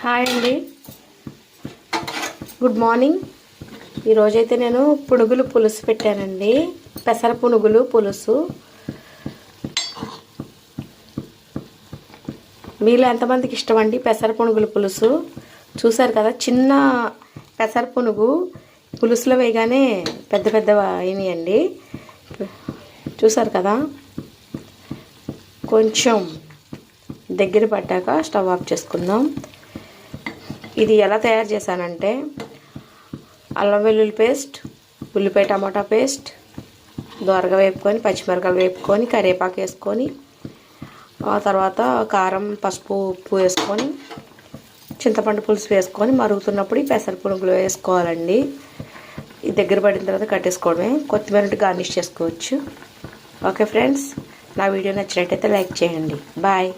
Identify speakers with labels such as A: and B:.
A: Hi అండి, good morning. ఈరోజైతే నేను పునుగులు పులుసు పెట్టానండి. పెసర పునుగులు పులుసు. మీలో ఎంతమందికి ఇష్టం అండి పెసర పునుగులు పులుసు? చూసారు కదా, చిన్న పెసర పునుగు పులుసులో వేయగానే పెద్ద పెద్ద అయినాయండి. చూసారు కదా, కొంచెం దగ్గర పట్టాక స్టవ్ ఆఫ్ చేసుకుందాం. ఇది ఎలా తయారు చేశానంటే, అల్లం వెల్లుల్లి పేస్ట్, ఉల్లిపాయ టమాటా పేస్ట్ దోరగా వేపుకొని, పచ్చిమిరపకాయలు వేపుకొని, కరివేపాకు వేసుకొని, ఆ తర్వాత కారం, పసుపు, ఉప్పు వేసుకొని, చింతపండు పులుసు వేసుకొని మరుగుతున్నప్పుడు ఈ పెసర పునుగులు వేసుకోవాలండి. ఇది దగ్గర పడిన తర్వాత కట్టేసుకోవడమే. కొత్తిమీర గార్నిష్ చేసుకోవచ్చు. ఓకే ఫ్రెండ్స్, నా వీడియో నచ్చినట్టయితే లైక్ చేయండి. బాయ్.